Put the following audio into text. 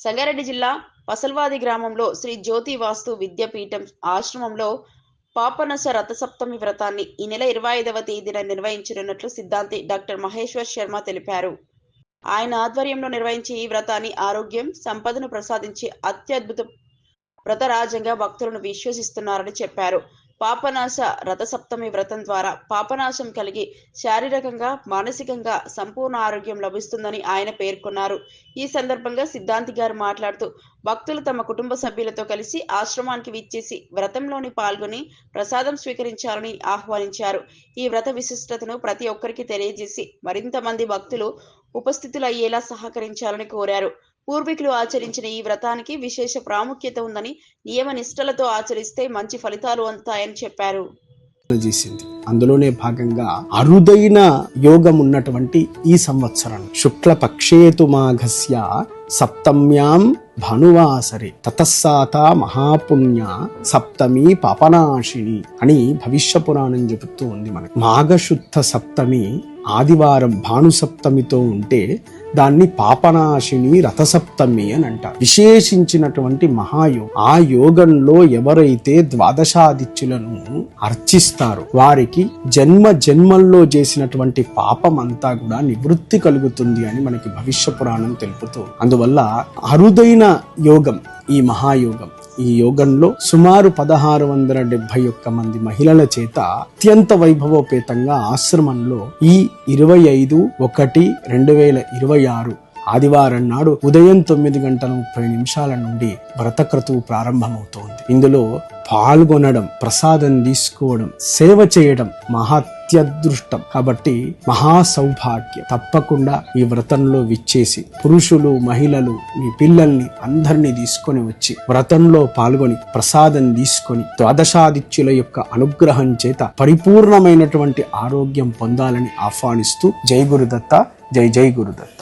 సంగారెడ్డి జిల్లా పసల్వాది గ్రామంలో శ్రీ జ్యోతి వాస్తు విద్యాపీఠం ఆశ్రమంలో పాపనస రథసప్తమి వ్రతాన్ని ఈ నెల 25వ తేదీన నిర్వహించనున్నట్లు సిద్ధాంతి డాక్టర్ మహేశ్వర్ శర్మ తెలిపారు. ఆయన ఆధ్వర్యంలో నిర్వహించే ఈ వ్రతాన్ని ఆరోగ్యం, సంపదను ప్రసాదించే అత్యద్భుత వ్రతరాజంగా భక్తులను విశ్వసిస్తున్నారని చెప్పారు. పాపనాశ రథసప్తమి వ్రతం ద్వారా పాపనాశం కలిగి శారీరకంగా, మానసికంగా సంపూర్ణ ఆరోగ్యం లభిస్తుందని ఆయన పేర్కొన్నారు. ఈ సందర్భంగా సిద్ధాంతి గారు మాట్లాడుతూ, భక్తులు తమ కుటుంబ సభ్యులతో కలిసి ఆశ్రమానికి విచ్చేసి వ్రతంలోని పాల్గొని ప్రసాదం స్వీకరించాలని ఆహ్వానించారు. ఈ వ్రత విశిష్టతను ప్రతి ఒక్కరికి తెలియజేసి మరింత మంది భక్తులు ఉపస్థితులయ్యేలా సహకరించాలని కోరారు. పూర్వీకులు ఆచరించిన ఈ వ్రతానికి విశేష ప్రాముఖ్యత ఉందని, నియమ నిష్టలతో ఆచరిస్తే మంచి ఫలితాలు అందుతాయని చెప్పారు. అందులోనే భాగంగా అరుదైన యోగం ఉన్నటువంటి ఈ సంవత్సరం శుక్లపక్షేతు మాఘస్య సప్తమ్యాం భానువాసరే తతస్సాత మహాపుణ్య సప్తమి పాపనాశిని అని భవిష్య పురాణం చెబుతూ ఉంది. మనకి మాఘశుద్ధ సప్తమి ఆదివారం భాను సప్తమితో ఉంటే దాన్ని పాపనాశిని రథసప్తమి అని అంటారు. విశేషించినటువంటి మహాయోగం. ఆ యోగంలో ఎవరైతే ద్వాదశాదిత్యులను అర్చిస్తారో వారికి జన్మల్లో చేసినటువంటి పాపం అంతా కూడా నివృత్తి కలుగుతుంది అని మనకి భవిష్య పురాణం తెలుపుతూ. అందువల్ల అరుదైన యోగం ఈ మహాయోగం. ఈ యోగంలో సుమారు 1671 మంది మహిళల చేత అత్యంత వైభవోపేతంగా ఆశ్రమంలో ఈ 25/1/2026 ఆదివారం నాడు ఉదయం 9:30 నుండి వ్రతక్రతువు ప్రారంభమవుతోంది. ఇందులో పాల్గొనడం, ప్రసాదం తీసుకోవడం, సేవ చేయడం మహాత్యదృష్టం. కాబట్టి మహాసౌభాగ్యం. తప్పకుండా ఈ వ్రతంలో విచ్చేసి పురుషులు, మహిళలు, మీ పిల్లల్ని అందరినీ తీసుకొని వచ్చి వ్రతంలో పాల్గొని ప్రసాదం తీసుకొని ద్వాదశాదిత్యుల యొక్క అనుగ్రహం చేత పరిపూర్ణమైనటువంటి ఆరోగ్యం పొందాలని ఆహ్వానిస్తూ జై గురుదత్త, జై జై గురుదత్త.